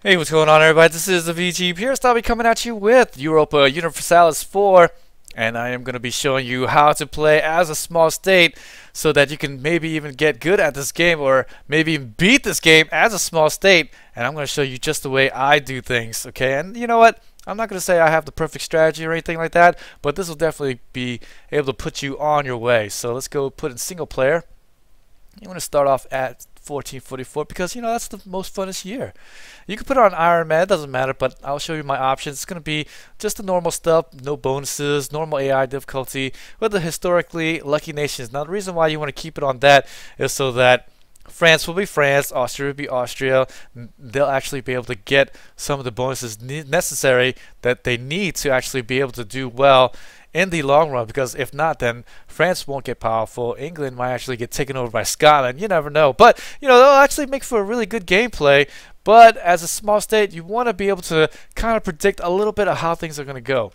Hey, what's going on, everybody? This is the VG Pierce. I'll be coming at you with Europa Universalis 4, and I am going to be showing you how to play as a small state so that you can maybe even get good at this game, or maybe even beat this game as a small state. And I'm going to show you just the way I do things, okay? And you know what? I'm not going to say I have the perfect strategy or anything like that, but this will definitely be able to put you on your way. So let's go put in single player. You want to start off at 1444 because that's the most funnest year. You can put it on Iron Man, it doesn't matter, but I'll show you my options. It's going to be just the normal stuff, no bonuses, normal AI difficulty with the historically lucky nations. Now the reason why you want to keep it on that is so that France will be France, Austria will be Austria. They'll actually be able to get some of the bonuses necessary that they need to actually be able to do well in the long run, because if not, then France won't get powerful. England might actually get taken over by Scotland. You never know. But they'll actually make for a really good gameplay. But as a small state, you want to be able to kind of predict a little bit of how things are going to go.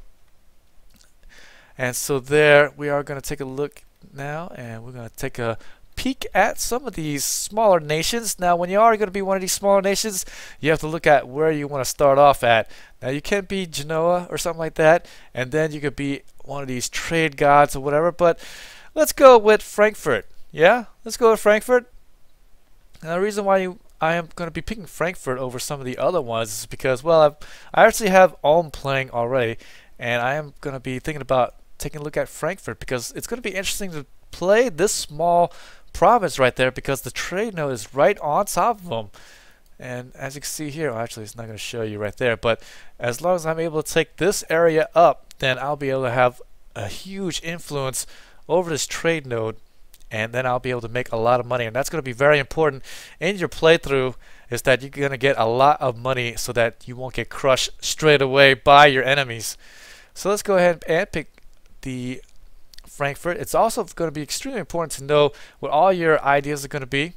And so there we are going to take a look now, and we're going to take a peek at some of these smaller nations. Now when you are going to be one of these smaller nations, you have to look at where you want to start off at. Now you can be Genoa or something like that, and then you could be one of these trade gods or whatever, but let's go with Frankfurt. Yeah, let's go with Frankfurt. Now the reason why I am going to be picking Frankfurt over some of the other ones is because, well, I actually have Ulm playing already, and I am going to be thinking about taking a look at Frankfurt because it's going to be interesting to play this small province right there because the trade node is right on top of them. And as you can see here, well, actually it's not going to show you right there, but as long as I'm able to take this area up, then I'll be able to have a huge influence over this trade node, and then I'll be able to make a lot of money. And that's going to be very important in your playthrough, is that you're going to get a lot of money so that you won't get crushed straight away by your enemies. So let's go ahead and pick the Frankfurt. It's also going to be extremely important to know what all your ideas are going to be.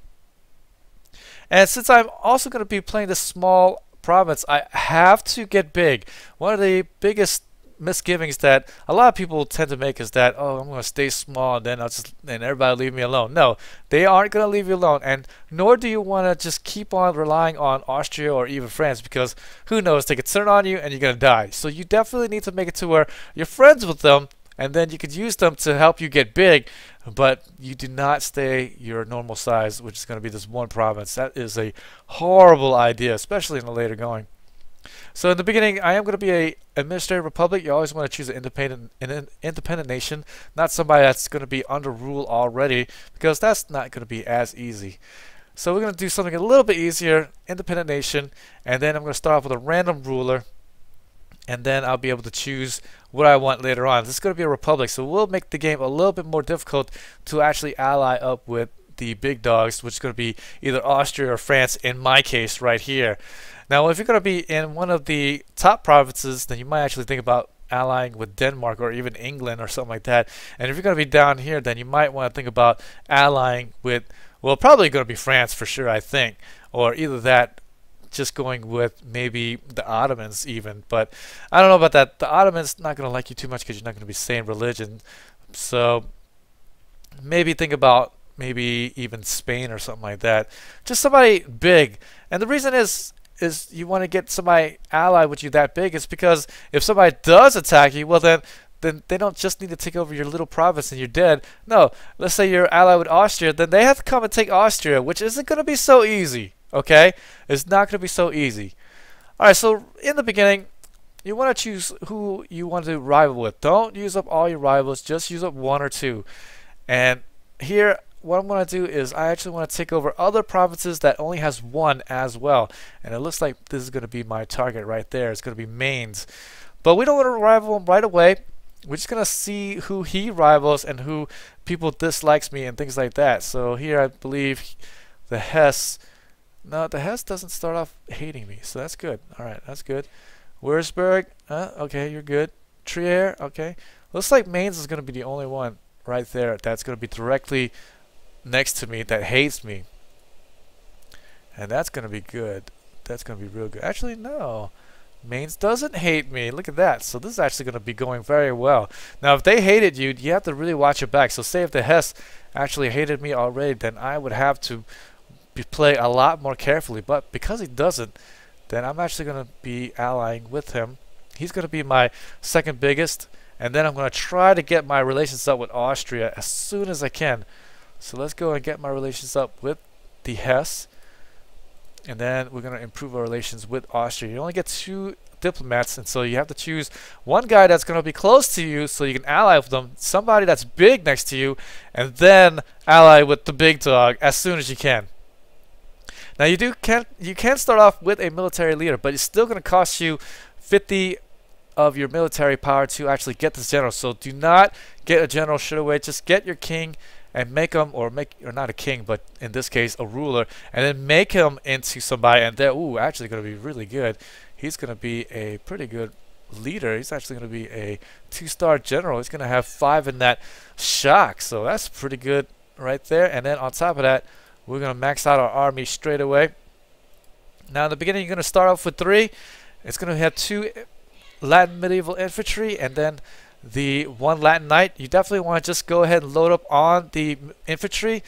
And since I'm also going to be playing this small province, I have to get big. One of the biggest misgivings that a lot of people tend to make is that, oh, I'm going to stay small and then and everybody leave me alone. No, they aren't going to leave you alone, and nor do you want to just keep on relying on Austria or even France, because who knows, they could turn on you and you're going to die. So you definitely need to make it to where you're friends with them, and then you could use them to help you get big, but you do not stay your normal size, which is going to be this one province. That is a horrible idea, especially in the later going. So in the beginning, I am going to be a administrative republic. You always want to choose an independent nation, not somebody that's going to be under rule already, because that's not going to be as easy. So we're going to do something a little bit easier, independent nation, and then I'm going to start off with a random ruler, and then I'll be able to choose what I want later on. This is going to be a republic, so we'll make the game a little bit more difficult to actually ally up with the big dogs, which is going to be either Austria or France in my case right here. Now if you're going to be in one of the top provinces, then you might actually think about allying with Denmark or even England or something like that. And if you're going to be down here, then you might want to think about allying with, well, probably going to be France for sure, I think, or either that, just going with maybe the Ottomans even. But I don't know about that. The Ottomans not going to like you too much because you're not going to be saying religion. So maybe think about maybe even Spain or something like that. Just somebody big. And the reason is you want to get somebody allied with you that big is because if somebody does attack you, well then they don't just need to take over your little province and you're dead. No, let's say you're allied with Austria, then they have to come and take Austria, which isn't going to be so easy. Okay, it's not going to be so easy. Alright, so in the beginning, you want to choose who you want to rival with. Don't use up all your rivals, just use up one or two. And here, what I'm going to do is I actually want to take over other provinces that only has one as well. And it looks like this is going to be my target right there. It's going to be Mainz. But we don't want to rival him right away. We're just going to see who he rivals and who people dislikes me and things like that. So here I believe the Hesse. No, the Hesse doesn't start off hating me, so that's good. Alright, that's good. Würzburg, okay, you're good. Trier, okay. Looks like Mainz is going to be the only one right there that's going to be directly next to me that hates me. And that's going to be good. That's going to be real good. Actually, no. Mainz doesn't hate me. Look at that. So this is actually going to be going very well. Now, if they hated you, you have to really watch your back. So say if the Hesse actually hated me already, then I would have to play a lot more carefully, but because he doesn't, then I'm actually going to be allying with him. He's going to be my second biggest, and then I'm going to try to get my relations up with Austria as soon as I can. So let's go and get my relations up with the Hesse, and then we're going to improve our relations with Austria. You only get 2 diplomats, and so you have to choose one guy that's going to be close to you so you can ally with them, somebody that's big next to you, and then ally with the big dog as soon as you can. Now you can start off with a military leader, but it's still going to cost you 50 of your military power to actually get this general. So do not get a general straight away. Just get your king and make him, or not a king, but in this case a ruler, and then make him into somebody, and they're actually going to be really good. He's going to be a pretty good leader. He's actually going to be a 2-star general. He's going to have 5 in that shock, so that's pretty good right there. And then on top of that, we're going to max out our army straight away. Now in the beginning, you're going to start off with 3. It's going to have 2 Latin medieval infantry and then the 1 Latin knight. You definitely want to just go ahead and load up on the infantry.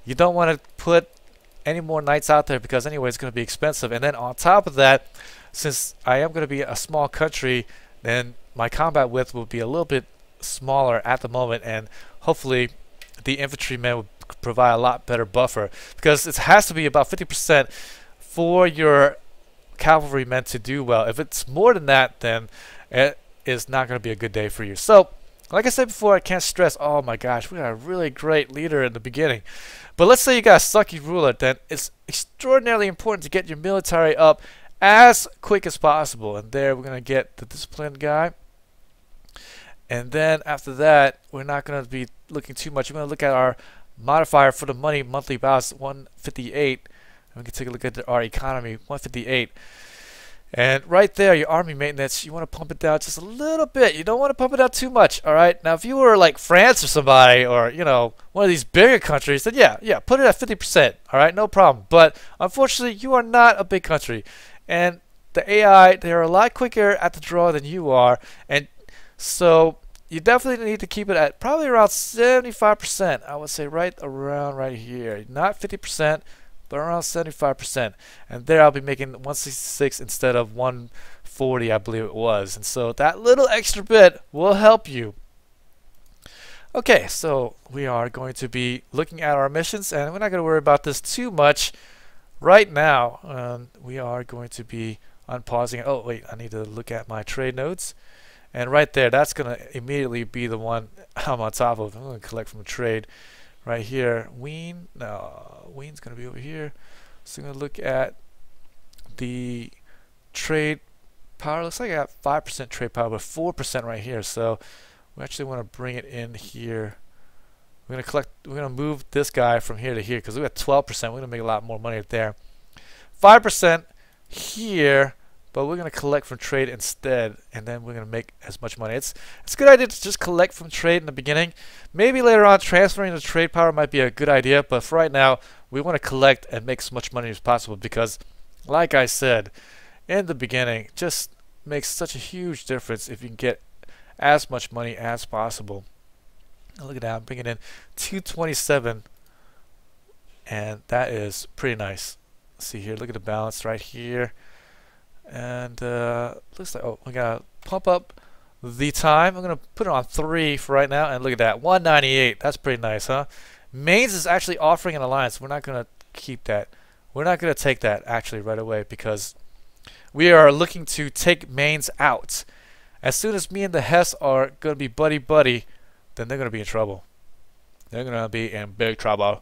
You don't want to put any more knights out there because anyway it's going to be expensive. And then on top of that, since I am going to be a small country, then my combat width will be a little bit smaller at the moment, and hopefully the infantrymen will provide a lot better buffer, because it has to be about 50% for your cavalrymen to do well. If it's more than that, then it is not going to be a good day for you. So like I said before, I can't stress, oh my gosh, we got a really great leader in the beginning. But let's say you got a sucky ruler, then it's extraordinarily important to get your military up as quick as possible. And there we're going to get the disciplined guy. And then after that, we're not going to be looking too much. We're going to look at our modifier for the money monthly balance, 158. And we can take a look at our economy, 158. And right there, your army maintenance, you want to pump it down just a little bit. You don't want to pump it down too much, all right? Now, if you were like France or somebody, or, you know, one of these bigger countries, then yeah, put it at 50%, all right? No problem. But unfortunately, you are not a big country. And the AI, they're a lot quicker at the draw than you are. And so you definitely need to keep it at probably around 75%. I would say right around right here. Not 50%. But around 75%, and there I'll be making 166 instead of 140, I believe it was. And so that little extra bit will help you. Okay, so we are going to be looking at our missions, and we're not going to worry about this too much right now. We are going to be unpausing. Oh wait, I need to look at my trade nodes, and right there, that's going to immediately be the one I'm on top of. I'm going to collect from a trade. Right here, Wien, no, Wien's going to be over here. So I'm going to look at the trade power. Looks like I got 5% trade power, but 4% right here. So we actually want to bring it in here. We're going to move this guy from here to here because we got 12%. We're going to make a lot more money there. 5% here, but we're going to collect from trade instead, and then we're going to make as much money. It's a good idea to just collect from trade in the beginning. Maybe later on transferring the trade power might be a good idea, but for right now we want to collect and make as much money as possible because, like I said in the beginning, just makes such a huge difference if you can get as much money as possible. And look at that, I'm bringing in 227, and that is pretty nice. Let's see here, look at the balance right here. And looks like, oh, we gotta pump up the time. I'm gonna put it on 3 for right now, and look at that, 198. That's pretty nice, huh? Mainz is actually offering an alliance. We're not gonna keep that. We're not gonna take that actually right away because we are looking to take Mainz out. As soon as me and the Hesse are gonna be buddy, then they're gonna be in trouble. They're gonna be in big trouble.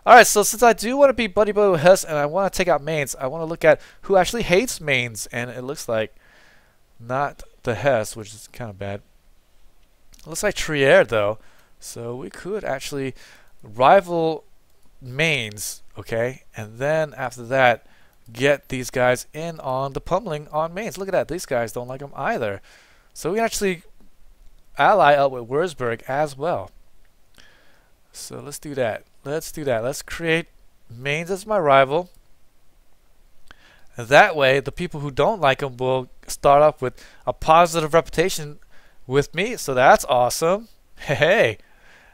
Alright, so since I do want to be buddy with Hesse and I want to take out Mainz, I want to look at who actually hates Mainz, and it looks like not the Hesse, which is kind of bad. It looks like Trier though, so we could actually rival Mainz, okay, and then after that get these guys in on the pummeling on Mainz. Look at that, these guys don't like them either. So we can actually ally up with Würzburg as well. So let's do that. Let's create Mainz as my rival. And that way, the people who don't like him will start off with a positive reputation with me. So that's awesome. Hey,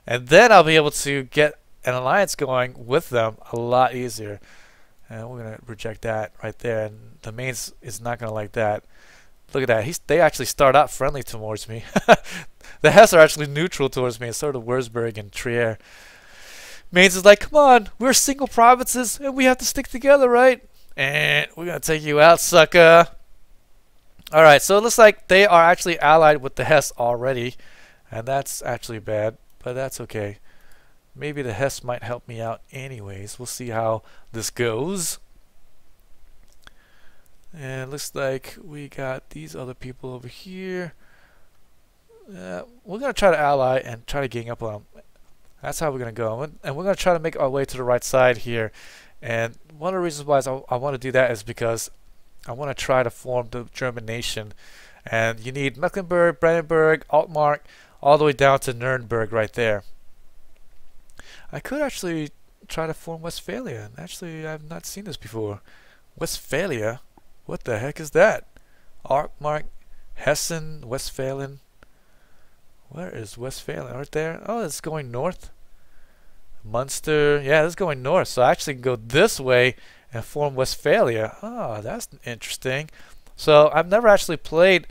and then I'll be able to get an alliance going with them a lot easier. And we're going to reject that right there. And the Mainz is not going to like that. Look at that. They actually start out friendly towards me. The Hesse are actually neutral towards me. It's sort of Würzburg and Trier. Mainz is like, come on, we're single provinces and we have to stick together, right? And we're going to take you out, sucker. Alright, so it looks like they are actually allied with the Hesse already. And that's actually bad, but that's okay. Maybe the Hesse might help me out anyways. We'll see how this goes. And it looks like we got these other people over here. We're going to try to ally and try to gang up on them. That's how we're going to go. And we're going to try to make our way to the right side here. And one of the reasons why I want to do that is because I want to try to form the German nation. And you need Mecklenburg, Brandenburg, Altmark, all the way down to Nuremberg right there. I could actually try to form Westphalia. And actually, I've not seen this before. Westphalia? What the heck is that? Altmark, Hessen, Westphalen. Where is Westphalen? Right there? Oh, it's going north. Munster. Yeah, it's going north. So I actually can go this way and form Westphalia. Oh, that's interesting. So I've never actually played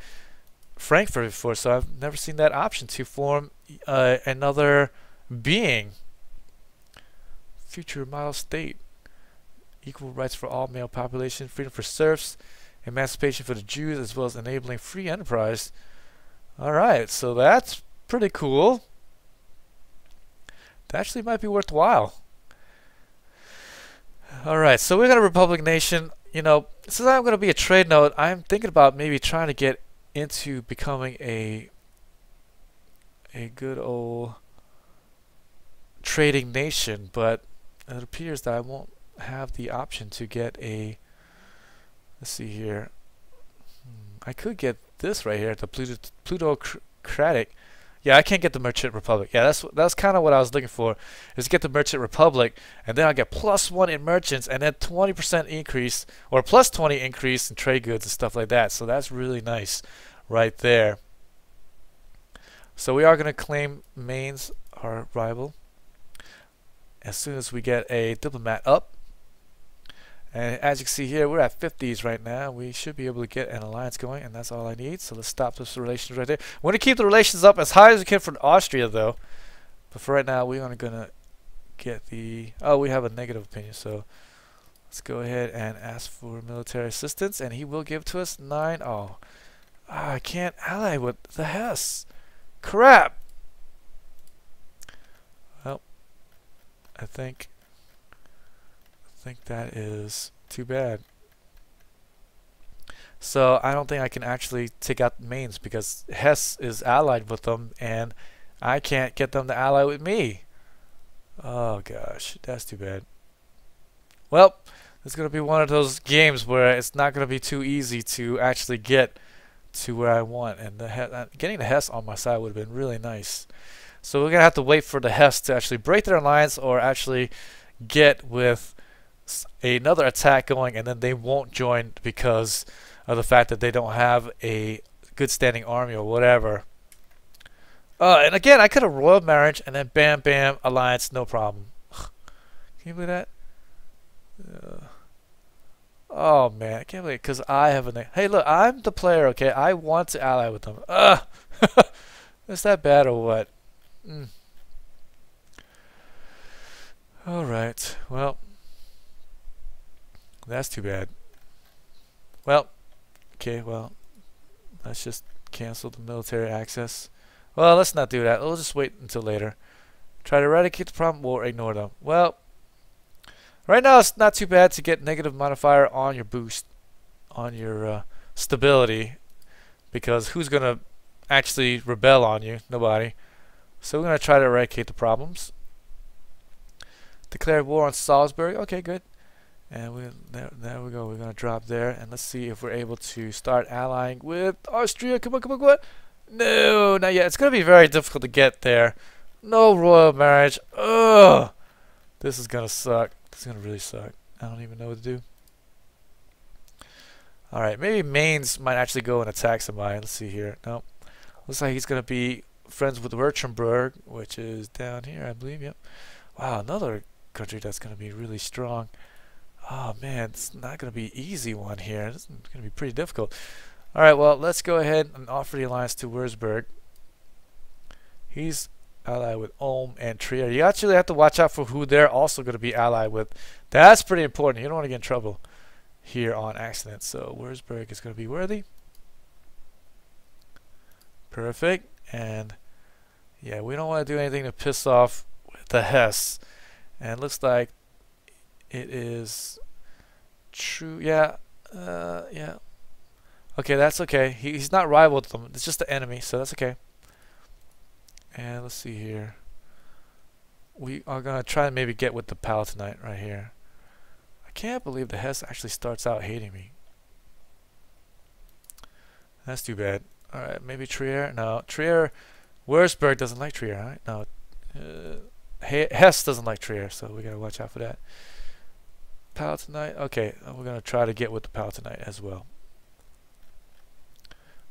Frankfurt before, so I've never seen that option to form another being. Future model state. Equal rights for all male population, freedom for serfs, emancipation for the Jews, as well as enabling free enterprise. Alright, so that's pretty cool. That actually might be worthwhile. Alright, so we got a Republic nation. You know, since I'm going to be a trade node, I'm thinking about maybe trying to get into becoming a good old trading nation, but it appears that I won't have the option to get a, let's see here, I could get this right here, the plutocratic. Yeah, I can't get the Merchant Republic. Yeah, that's kind of what I was looking for, is get the Merchant Republic, and then I'll get +1 in merchants, and then 20% increase, or +20 increase in trade goods and stuff like that. So that's really nice right there. So we are going to claim Mainz, our rival, as soon as we get a diplomat up. And as you can see here, we're at 50s right now. We should be able to get an alliance going, and that's all I need. So let's stop this relations right there. We want to keep the relations up as high as we can for Austria, though. But for right now, we are going to get the... Oh, we have a negative opinion, so let's go ahead and ask for military assistance, and he will give to us 9. Oh, I can't ally with the Hesse. Crap! Well, I think that is too bad. So I don't think I can actually take out Mainz because Hesse is allied with them and I can't get them to ally with me. Oh gosh, that's too bad. Well, it's going to be one of those games where it's not going to be too easy to actually get to where I want, and getting the Hesse on my side would have been really nice. So we're going to have to wait for the Hesse to actually break their alliance or actually get with another attack going, and then they won't join because of the fact that they don't have a good standing army or whatever. And again, I could have royal marriage and then bam bam alliance, no problem. Can you believe that? Oh man, I can't believe it, because I have a hey look, I'm the player, okay? I want to ally with them. Is that bad or what? Alright, well, that's too bad. Well, okay, well, let's just cancel the military access. Well, let's not do that. We'll just wait until later. Try to eradicate the problem or ignore them. Well, right now it's not too bad to get negative modifier on your boost, on your stability, because who's going to actually rebel on you? Nobody. So we're going to try to eradicate the problems. Declare war on Salzburg. Okay, good. And there we go. We're going to drop there. And let's see if we're able to start allying with Austria. Come on, come on, come on. No, not yet. It's going to be very difficult to get there. No royal marriage. Ugh. This is going to suck. This is going to really suck. I don't even know what to do. Alright, maybe Mainz might actually go and attack somebody. Let's see here. Nope. Looks like he's going to be friends with Württemberg, which is down here, I believe. Yep. Wow, another country that's going to be really strong. Oh man, it's not going to be an easy one here. It's going to be pretty difficult. Alright, well, let's go ahead and offer the alliance to Würzburg. He's allied with Ulm and Trier. You actually have to watch out for who they're also going to be allied with. That's pretty important. You don't want to get in trouble here on accident. So Würzburg is going to be worthy. Perfect. And yeah, we don't want to do anything to piss off the Hesse. And it looks like it is true. Yeah. Yeah. Okay, that's okay. He's not rival with them. It's just the enemy, so that's okay. And let's see here. We are going to try and maybe get with the Palatinate right here. I can't believe the Hesse actually starts out hating me. That's too bad. Alright, maybe Trier. No, Trier. Würzburg doesn't like Trier, right? No. Hesse doesn't like Trier, so we got to watch out for that. Palatinate. Okay, we're going to try to get with the Palatinate as well.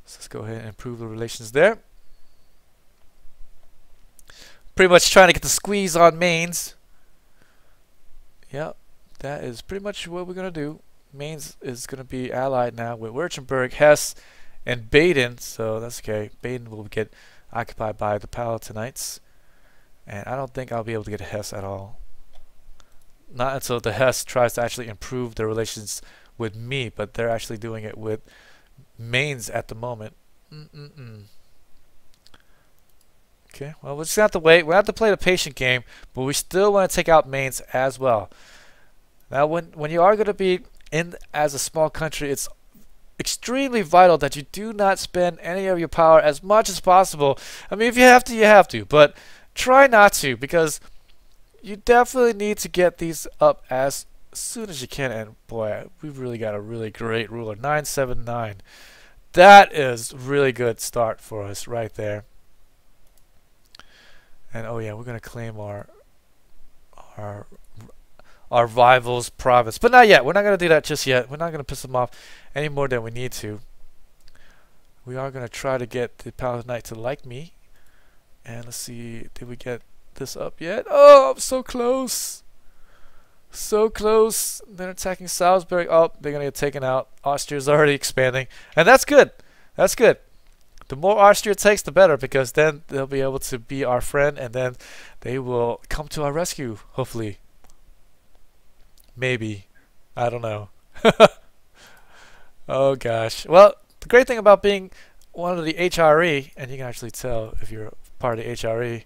So let's go ahead and improve the relations there. Pretty much trying to get the squeeze on Mainz. Yep, that is pretty much what we're going to do. Mainz is going to be allied now with Württemberg, Hesse, and Baden. So that's okay. Baden will get occupied by the Palatinites. And I don't think I'll be able to get Hesse at all. Not until the Hesse tries to actually improve their relations with me, but they're actually doing it with Mainz at the moment. Okay, well, we're just going to have to wait. We have to play the patient game, but we still want to take out Mainz as well. Now, when you are going to be in as a small country, it's extremely vital that you do not spend any of your power as much as possible. I mean, if you have to, you have to, but try not to, because you definitely need to get these up as soon as you can. And boy, we've really got a really great ruler. 979. That is really good start for us right there. And oh yeah, we're gonna claim our rival's province, but not yet. We're not gonna do that just yet. We're not gonna piss them off any more than we need to. We are gonna try to get the Palatinate to like me. And let's see, did we get this up yet? Oh, I'm so close. So close. They're attacking Salzburg. Oh, they're gonna get taken out. Austria's already expanding, and that's good. That's good. The more Austria takes, the better, because then they'll be able to be our friend, and then they will come to our rescue, hopefully. Maybe. I don't know. Oh, gosh. Well, the great thing about being one of the HRE, and you can actually tell if you're part of the HRE,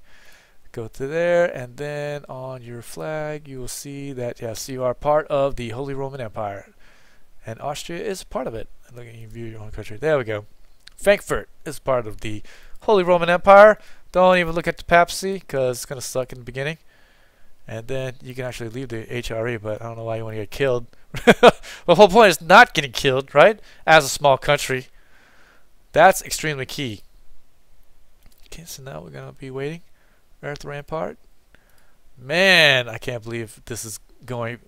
go to there, and then on your flag, you will see that, yes, you are part of the Holy Roman Empire. And Austria is part of it. And look at you view your own country. There we go. Frankfurt is part of the Holy Roman Empire. Don't even look at the papacy, because it's going to suck in the beginning. And then you can actually leave the HRE, but I don't know why you want to get killed. The whole point is not getting killed, right? As a small country. That's extremely key. Okay, so now we're going to be waiting. Earth Rampart. Man, I can't believe this is going.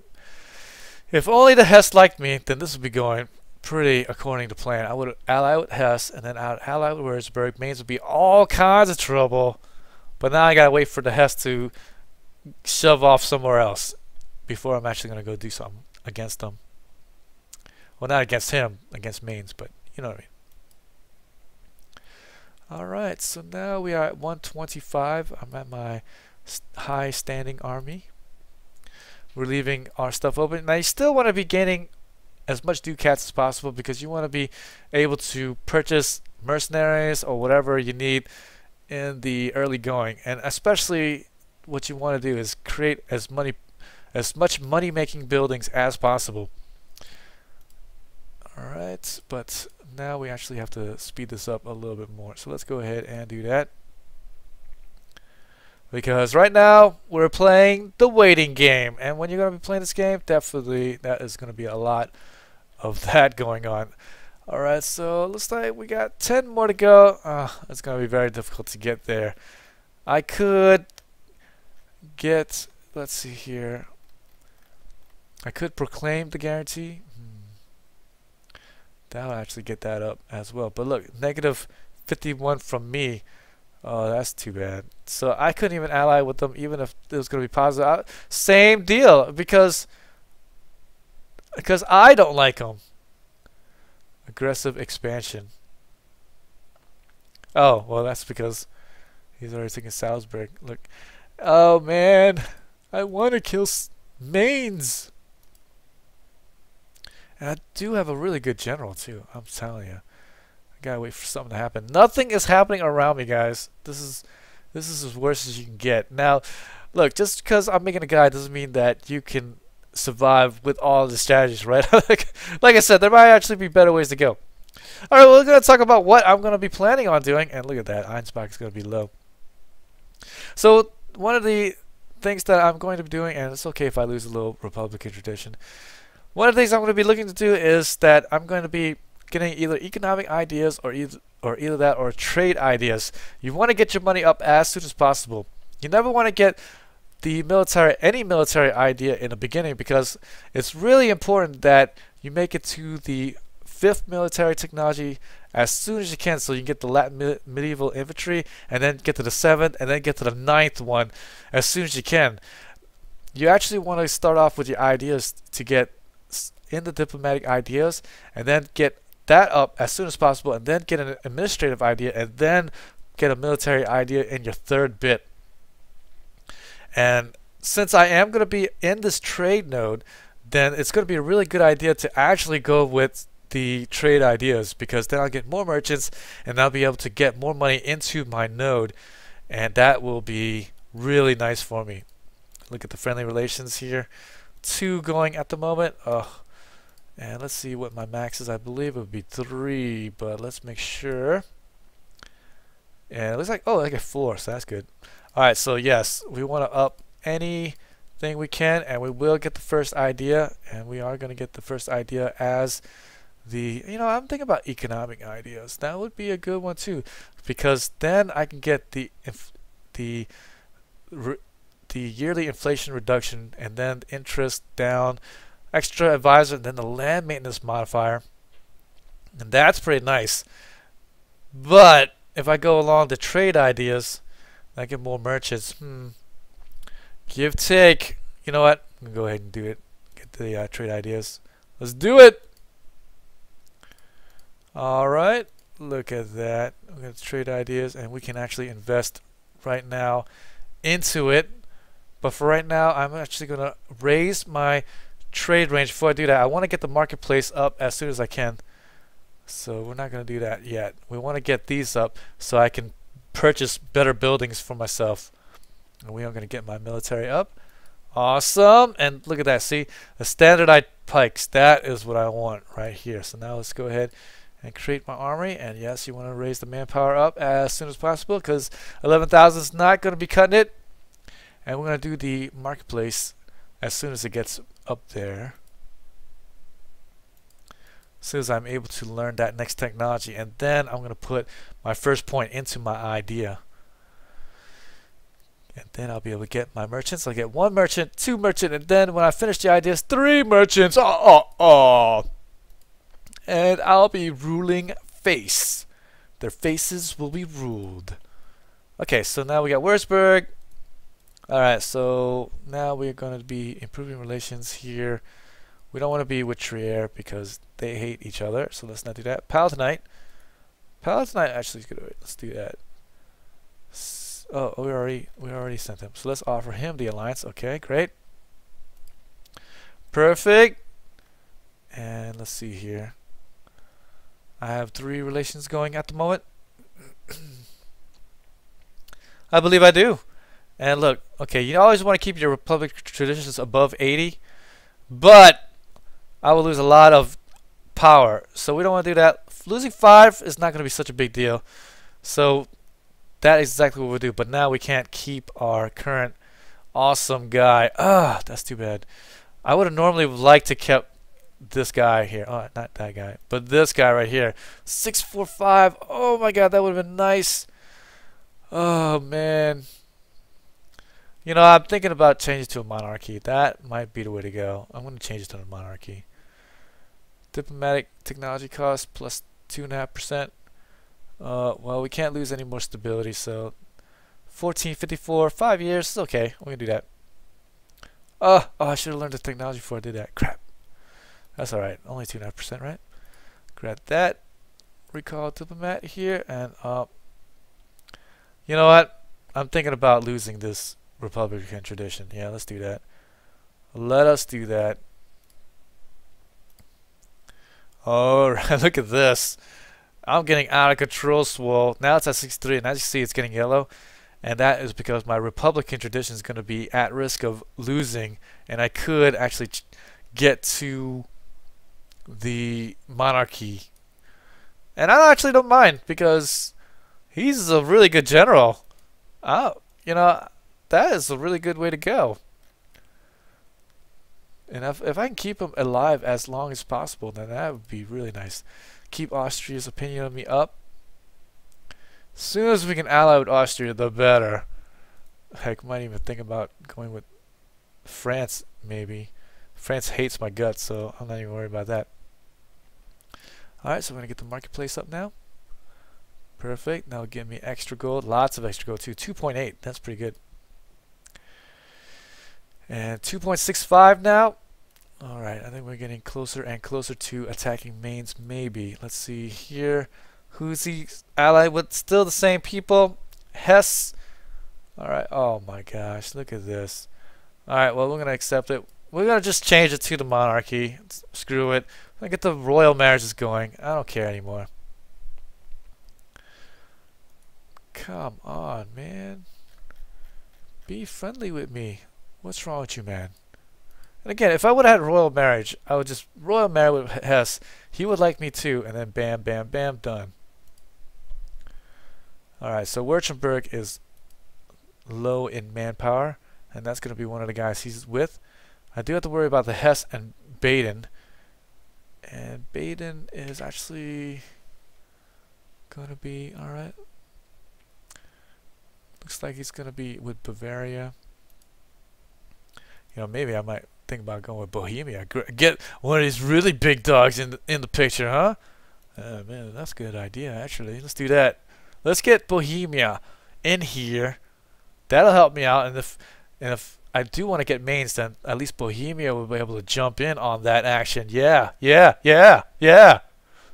If only the Hesse liked me, then this would be going pretty according to plan. I would ally with Hesse, and then I would ally with Würzburg. Mainz would be all kinds of trouble. But now I gotta wait for the Hesse to shove off somewhere else before I'm actually gonna go do something against them. Well, not against him, against Mainz, but you know what I mean. Alright, so now we are at 125. I'm at my high standing army. We're leaving our stuff open. Now you still want to be gaining as much ducats as possible, because you want to be able to purchase mercenaries or whatever you need in the early going. And especially what you want to do is create as much money making buildings as possible. Alright, but now we actually have to speed this up a little bit more. So let's go ahead and do that. Because right now we're playing the waiting game, and when you're going to be playing this game, definitely that is going to be a lot of that going on. Alright, so it looks like we got 10 more to go. It's going to be very difficult to get there. I could get, let's see here, I could proclaim the guarantee. That'll actually get that up as well. But look, negative 51 from me. Oh, that's too bad. So I couldn't even ally with them, even if it was going to be positive. Same deal, because Because I don't like them. Aggressive expansion. Oh, well, that's because he's already taking Salzburg. Look. Oh, man. I want to kill Mainz. And I do have a really good general, too. I'm telling you. I gotta wait for something to happen. Nothing is happening around me, guys. This is as worse as you can get. Now, look, just because I'm making a guide doesn't mean that you can survive with all the strategies, right? Like I said, there might actually be better ways to go. All right, well, we're going to talk about what I'm going to be planning on doing. And look at that. Einsbach is going to be low. So one of the things that I'm going to be doing, and it's okay if I lose a little Republican tradition, one of the things I'm going to be looking to do is that I'm going to be getting either economic ideas or either that or trade ideas. You want to get your money up as soon as possible. You never want to get any military idea in the beginning, because it's really important that you make it to the 5th military technology as soon as you can, so you can get the Latin medieval infantry, and then get to the 7th, and then get to the 9th one as soon as you can. You actually want to start off with your ideas to get in the diplomatic ideas, and then get that up as soon as possible, and then get an administrative idea, and then get a military idea in your 3rd bit. And since I am going to be in this trade node, then it's going to be a really good idea to actually go with the trade ideas, because then I'll get more merchants and I'll be able to get more money into my node, and that will be really nice for me. Look at the friendly relations here. 2 going at the moment. Oh, and let's see what my max is. I believe it would be 3, but let's make sure. And it looks like, oh, I get 4, so that's good. Alright, so yes, we want to up anything we can, and we will get the first idea, and we are going to get the first idea as the, I'm thinking about economic ideas. That would be a good one too, because then I can get the yearly inflation reduction, and then interest down, extra advisor, and then the land maintenance modifier, and that's pretty nice. But if I go along the trade ideas, I get more merchants. Give, take. You know what? I'm going to go ahead and do it. Get the trade ideas. Let's do it! Alright. Look at that. We're going to trade ideas, and we can actually invest right now into it. But for right now, I'm actually going to raise my trade range. Before I do that, I want to get the marketplace up as soon as I can. So we're not going to do that yet. We want to get these up so I can purchase better buildings for myself. And we are going to get my military up. Awesome. And look at that. See, the standardized pikes. That is what I want right here. So now let's go ahead and create my armory. And yes, you want to raise the manpower up as soon as possible, because 11,000 is not going to be cutting it. And we're going to do the marketplace as soon as it gets up there. As soon as I'm able to learn that next technology, and then I'm going to put my first point into my idea, and then I'll be able to get my merchants. I'll get 1 merchant, 2 merchant, and then when I finish the ideas, 3 merchants. And I'll be ruling face. Their faces will be ruled. Okay, so now we got Würzburg. Alright, so now we're going to be improving relations here. We don't want to be with Trier because they hate each other, so let's not do that. Palatinate. Palatinate actually is good. Let's do that. Oh, we already sent him. So let's offer him the alliance. Okay, great. Perfect. And let's see here. I have 3 relations going at the moment. I believe I do. And look, okay, you always want to keep your republic traditions above 80, but I will lose a lot of power, so we don't want to do that. Losing 5 is not going to be such a big deal, so that is exactly what we'll do. But now we can't keep our current awesome guy. That's too bad. I would have normally liked to kept this guy here. Oh, not that guy, but this guy right here. 645. Oh my god, that would have been nice. Oh man. I'm thinking about changing to a monarchy. That might be the way to go. I'm going to change it to a monarchy. Diplomatic technology cost plus 2.5%. Well, we can't lose any more stability, so 1454, 5 years. It's okay. We're going to do that. I should have learned the technology before I did that. Crap. That's alright. Only 2.5%, right? Grab that. Recall diplomat here, and you know what? I'm thinking about losing this Republican tradition. Yeah, let's do that. Let us do that. Alright, look at this. I'm getting out of control, swole. Now it's at 63, and as you see, it's getting yellow. And that is because my Republican tradition is going to be at risk of losing, and I could actually get to the monarchy. And I actually don't mind, because he's a really good general. You know, that is a really good way to go. And if I can keep him alive as long as possible, then that would be really nice. Keep Austria's opinion of me up. As soon as we can ally with Austria, the better. Heck, might even think about going with France, maybe. France hates my guts, so I'm not even worried about that. Alright, so we're going to get the marketplace up now. Perfect. Now give me extra gold. Lots of extra gold, too. 2.8. That's pretty good. And 2.65 now. Alright, I think we're getting closer and closer to attacking Mainz, maybe. Let's see here. Who's he allied with? Still the same people. Hesse. Alright, oh my gosh, look at this. Alright, well, we're going to accept it. We're going to just change it to the monarchy. Screw it. We're going to get the royal marriages going. I don't care anymore. Come on, man. Be friendly with me. What's wrong with you, man? And again, if I would have had royal marriage, I would just royal marry with Hesse. He would like me too, and then bam, bam, bam, done. Alright, so Württemberg is low in manpower, and that's going to be one of the guys he's with. I do have to worry about the Hesse and Baden. And Baden is actually going to be, alright. Looks like he's going to be with Bavaria. You know, maybe I might think about going with Bohemia. Get one of these really big dogs in the picture, huh? Man, that's a good idea, actually. Let's do that. Let's get Bohemia in here. That'll help me out. And if I do want to get Mainz, then at least Bohemia will be able to jump in on that action. Yeah, yeah, yeah, yeah.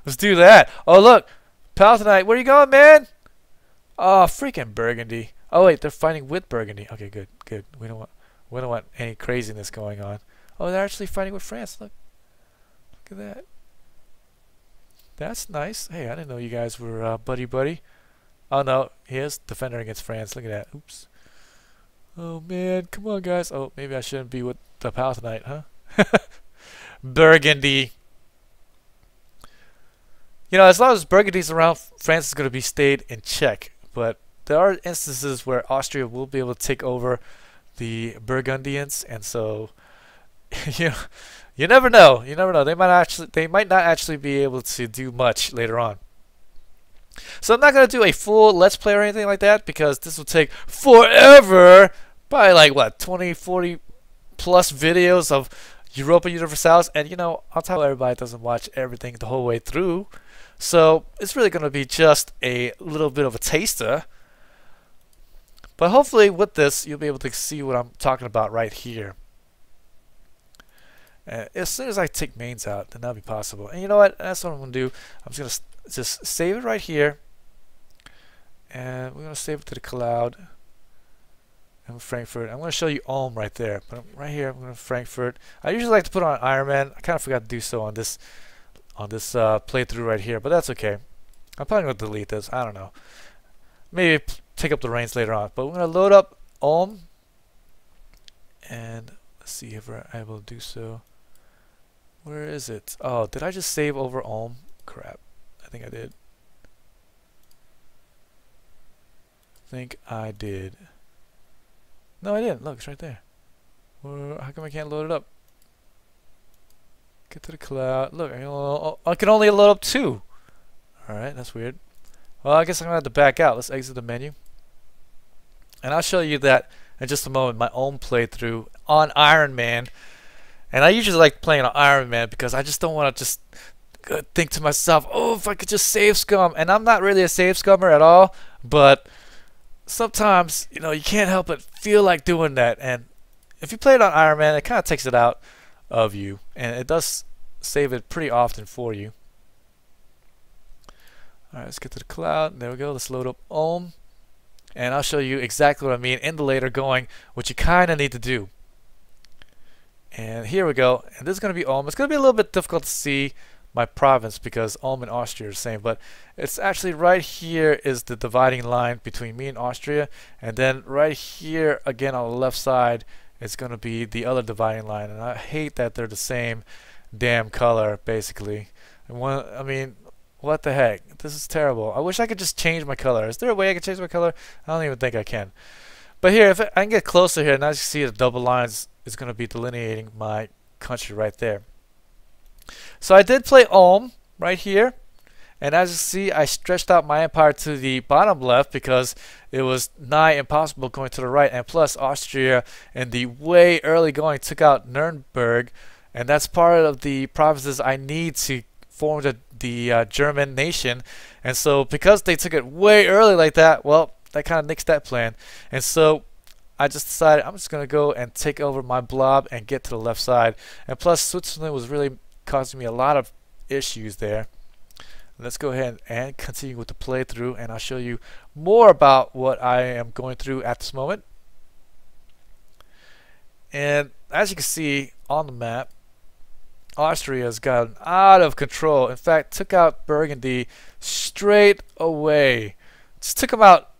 Let's do that. Oh, look. Palatinate, where you going, man? Oh, freaking Burgundy. Oh, wait, they're fighting with Burgundy. Okay, good, good. We don't want any craziness going on. Oh, they're actually fighting with France. Look. Look at that. That's nice. Hey, I didn't know you guys were buddy-buddy. Oh, no. He is defender against France. Look at that. Oops. Oh, man. Come on, guys. Oh, maybe I shouldn't be with the Palatinate, huh? Burgundy. You know, as long as Burgundy's around, France is going to be stayed in check. But there are instances where Austria will be able to take over the Burgundians, and so you never know. You never know. They might not actually be able to do much later on. So I'm not going to do a full Let's Play or anything like that, because this will take forever. Probably like, what, 20, 40 plus videos of Europa Universalis. And, you know, on top of everybody doesn't watch everything the whole way through. So it's really going to be just a little bit of a taster. But hopefully with this, you'll be able to see what I'm talking about right here. As soon as I take Mainz out, then that'll be possible. And you know what? That's what I'm going to do. I'm just going to just save it right here. And we're going to save it to the cloud. And Frankfurt. I'm going to show you Ulm right there. But right here, I'm going to Frankfurt. I usually like to put on Iron Man. I kind of forgot to do so on this playthrough right here. But that's okay. I'm probably going to delete this. I don't know. Maybe take up the reins later on. But we're going to load up Ulm. And let's see if we're able to do so. Where is it? Oh, did I just save over Ulm? Crap. I think I did. No, I didn't. Look, it's right there. How come I can't load it up? Get to the cloud. Look, I can only load up 2. Alright, that's weird. Well, I guess I'm going to have to back out. Let's exit the menu. And I'll show you that in just a moment, my own playthrough on Iron Man. And I usually like playing on Iron Man because I just don't want to just think to myself, oh, if I could just save scum. And I'm not really a save scummer at all, but sometimes, you know, you can't help but feel like doing that. And if you play it on Iron Man, it kind of takes it out of you. And it does save it pretty often for you. Alright, let's get to the cloud. There we go. Let's load up Ulm. And I'll show you exactly what I mean in the later going, what you kind of need to do. And here we go. And this is going to be Ulm. It's going to be a little bit difficult to see my province because Ulm and Austria are the same, but it's actually right here is the dividing line between me and Austria, and then right here again on the left side is going to be the other dividing line, and I hate that they're the same damn color basically. And I mean, what the heck, this is terrible. I wish I could just change my color. Is there a way I can change my color? I don't even think I can. But here, if I can get closer here, now you see the double lines is going to be delineating my country right there. So I did play Ulm right here, and as you see, I stretched out my empire to the bottom left because it was nigh impossible going to the right, and plus Austria in the way early going took out Nuremberg, and that's part of the provinces I need to form the German nation. And so because they took it way early like that, well, that kind of nixed that plan. And so I just decided I'm just going to go and take over my blob and get to the left side. And plus Switzerland was really causing me a lot of issues there. Let's go ahead and continue with the playthrough, and I'll show you more about what I am going through at this moment. And as you can see on the map, Austria has gotten out of control. In fact, took out Burgundy straight away. Just took them out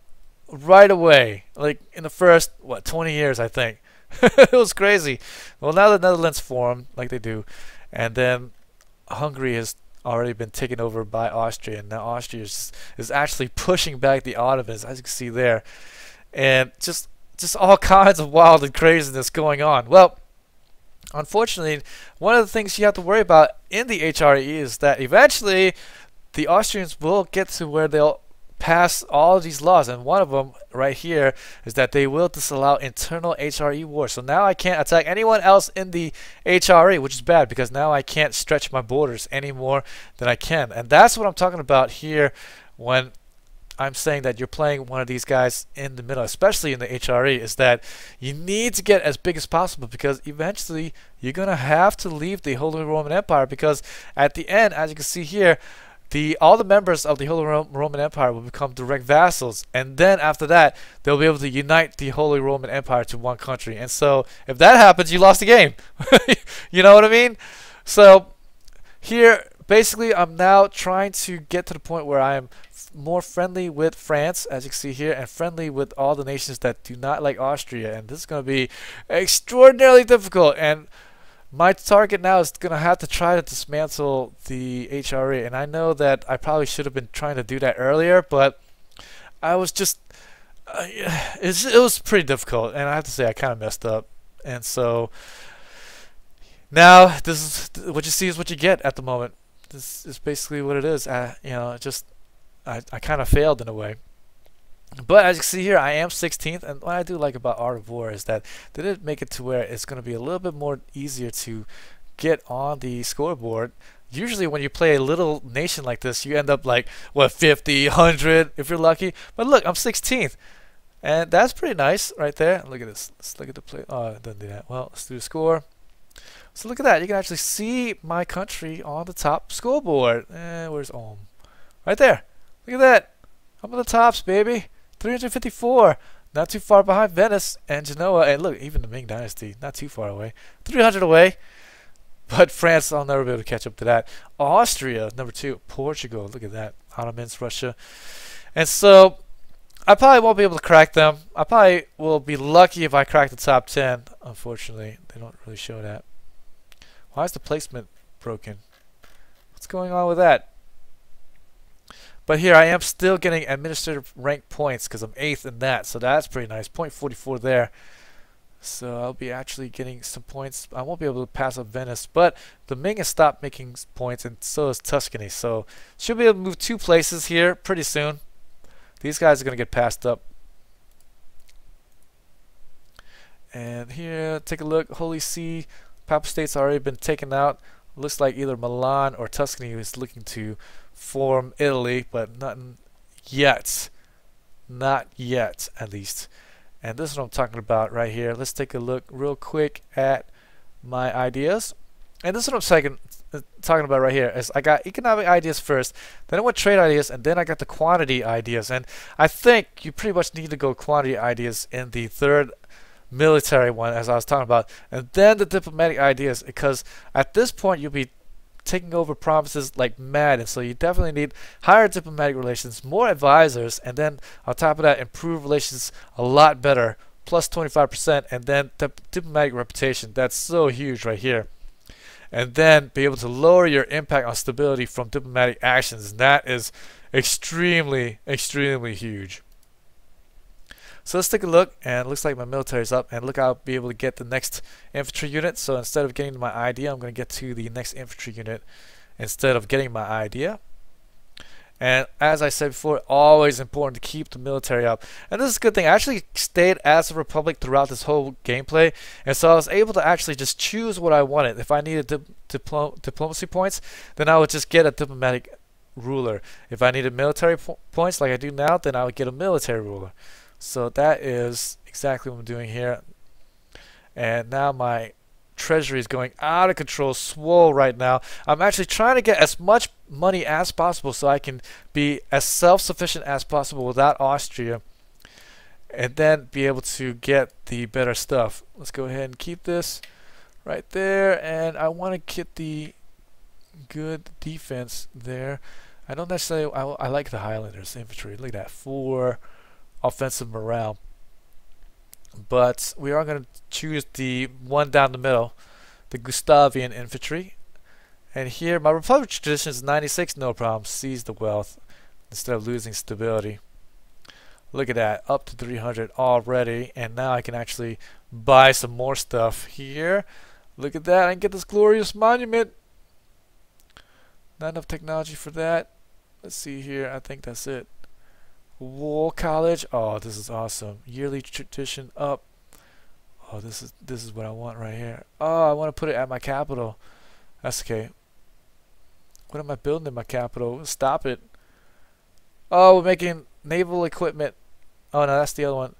right away, like in the first 20 years, I think. It was crazy. Well, now the Netherlands formed like they do, and then Hungary has already been taken over by Austria, and now Austria is actually pushing back the Ottomans, as you can see there, and just all kinds of wild and craziness going on. Well, unfortunately, one of the things you have to worry about in the HRE is that eventually the Austrians will get to where they'll pass all of these laws, and one of them right here is that they will disallow internal HRE wars. So now I can't attack anyone else in the HRE, which is bad because now I can't stretch my borders any more than I can. And that's what I'm talking about here when I'm saying that you're playing one of these guys in the middle, especially in the HRE, is that you need to get as big as possible because eventually you're going to have to leave the Holy Roman Empire, because at the end, as you can see here, all the members of the Holy Roman Empire will become direct vassals, and then after that they'll be able to unite the Holy Roman Empire to one country. And so if that happens, you lost the game. You know what I mean? So here basically I'm now trying to get to the point where I am more friendly with France, as you can see here, and friendly with all the nations that do not like Austria, and this is going to be extraordinarily difficult. And my target now is going to have to try to dismantle the HRE, and I know that I probably should have been trying to do that earlier, but I was just it was pretty difficult, and I have to say I kind of messed up. And so now this is what you see is what you get at the moment. This is basically what it is. You know, I kind of failed in a way. But as you can see here, I am 16th, and what I do like about Art of War is that they did make it to where it's going to be a little bit more easier to get on the scoreboard. Usually when you play a little nation like this, you end up like, what, 50, 100 if you're lucky. But look, I'm 16th, and that's pretty nice right there. Look at this. Let's look at the play. Oh, it doesn't do that. Well, let's do the score. So look at that. You can actually see my country on the top scoreboard. Where's Ulm? Right there. Look at that. I'm on the tops, baby. 354, not too far behind Venice and Genoa, and look, even the Ming Dynasty, not too far away, 300 away. But France, I'll never be able to catch up to that. Austria, number 2. Portugal, look at that. Ottomans, Russia. And so I probably won't be able to crack them. I probably will be lucky if I crack the top 10. Unfortunately, they don't really show that. Why is the placement broken? What's going on with that? But here I am still getting administrative rank points because I'm 8th in that, so that's pretty nice. 0.44 there. So I'll be actually getting some points. I won't be able to pass up Venice, but the Ming has stopped making points, and so is Tuscany. So should be able to move 2 places here pretty soon. These guys are going to get passed up. And here, take a look. Holy See, Papal State's already been taken out. Looks like either Milan or Tuscany is looking to form Italy, but not yet. Not yet, at least. And this is what I'm talking about right here. Let's take a look real quick at my ideas. And this is what I'm talking about right here. Is I got economic ideas first, then I went trade ideas, and then I got the quantity ideas. And I think you pretty much need to go quantity ideas in the third military one, as I was talking about, and then the diplomatic ideas, because at this point you'll be taking over provinces like mad, and so you definitely need higher diplomatic relations, more advisors, and then on top of that, improve relations a lot better, plus 25%, and then the diplomatic reputation. That's so huge right here. And then be able to lower your impact on stability from diplomatic actions. And that is extremely, extremely huge. So let's take a look, and it looks like my military is up, and look, I'll be able to get the next infantry unit. So instead of getting to my idea, I'm going to get to the next infantry unit instead of getting my idea. And as I said before, always important to keep the military up. And this is a good thing. I actually stayed as a republic throughout this whole gameplay, and so I was able to actually just choose what I wanted. If I needed diplomacy points, then I would just get a diplomatic ruler. If I needed military points like I do now, then I would get a military ruler. So that is exactly what I'm doing here. And now my treasury is going out of control, swole right now. I'm actually trying to get as much money as possible so I can be as self-sufficient as possible without Austria, and then be able to get the better stuff. Let's go ahead and keep this right there, and I want to get the good defense there. I don't necessarily I like the Highlanders infantry. Look at that, 4 offensive morale. But we are going to choose the one down the middle, the Gustavian infantry. And here, my Republic tradition is 96, no problem. Seize the wealth instead of losing stability. Look at that, up to 300 already. And now I can actually buy some more stuff here. Look at that, I can get this glorious monument. Not enough technology for that. Let's see here, I think that's it. War College. Oh, this is awesome. Yearly tradition up. Oh, this is what I want right here. Oh, I want to put it at my capital. That's okay. What am I building in my capital? Stop it. Oh, we're making naval equipment. Oh no, that's the other one.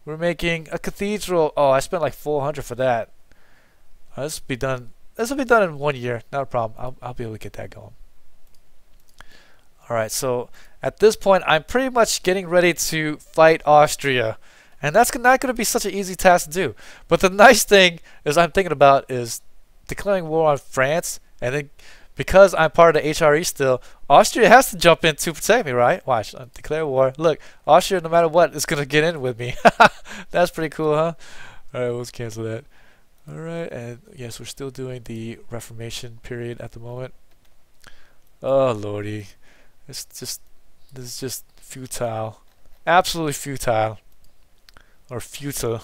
We're making a cathedral. Oh, I spent like 400 for that. This will be done. This will be done in 1 year. Not a problem. I'll be able to get that going. Alright, so at this point, I'm pretty much getting ready to fight Austria. And that's not going to be such an easy task to do. But the nice thing is I'm thinking about is declaring war on France. And then because I'm part of the HRE still, Austria has to jump in to protect me, right? Watch, declare war. Look, Austria, no matter what, is going to get in with me. That's pretty cool, huh? Alright, let's cancel that. Alright, and yes, we're still doing the Reformation period at the moment. Oh, lordy. This is just futile, absolutely futile, or futile.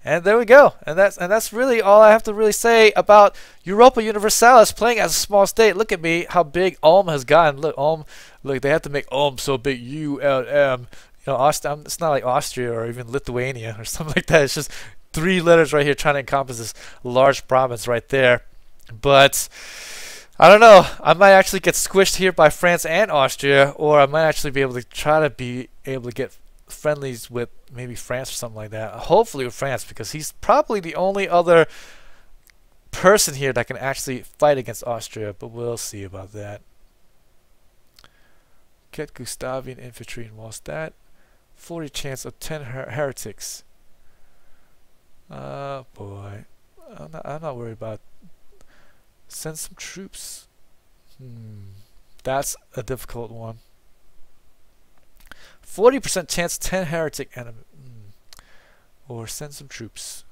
And there we go. And that's really all I have to really say about Europa Universalis playing as a small state. Look at me, how big Ulm has gotten. Look, Ulm. Look, they have to make Ulm so big. ULM. You know, it's not like Austria or even Lithuania or something like that. It's just 3 letters right here trying to encompass this large province right there. But I don't know. I might actually get squished here by France and Austria, or I might actually be able to try to be able to get friendlies with maybe France or something like that. Hopefully with France, because he's probably the only other person here that can actually fight against Austria, but we'll see about that. Get Gustavian infantry in Wallstatt. 40 chance of 10 heretics. Boy. I'm not worried about. Send some troops. That's a difficult one. 40% chance 10 heretic enemy. Or send some troops.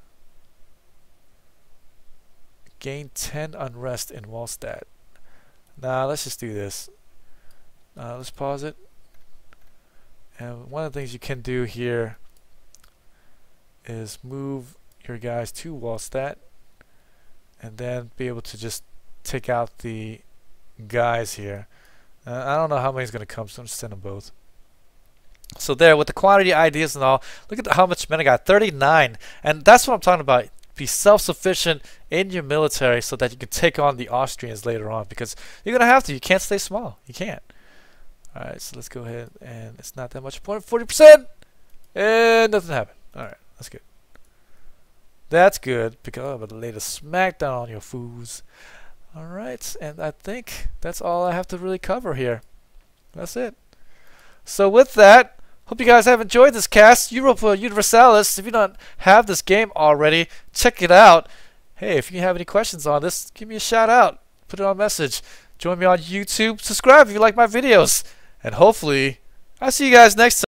Gain 10 unrest in Wallstatt. Nah, let's just do this. Let's pause it. And one of the things you can do here is move your guys to Wallstatt, and then be able to just take out the guys here. I don't know how many is going to come, so I'm just send them both. So there, with the quantity ideas and all, look at how much men I got, 39. And that's what I'm talking about. Be self-sufficient in your military so that you can take on the Austrians later on, because you're going to have to. You can't stay small. You can't. Alright, so let's go ahead, and it's not that much point. 40%! And nothing happened. Alright, that's good. That's good, because I'm gonna lay the smackdown on your fools. Alright, and I think that's all I have to really cover here. That's it. So with that, hope you guys have enjoyed this cast. Europa Universalis. If you don't have this game already, check it out. Hey, if you have any questions on this, give me a shout out. Put it on message. Join me on YouTube. Subscribe if you like my videos. And hopefully, I'll see you guys next time.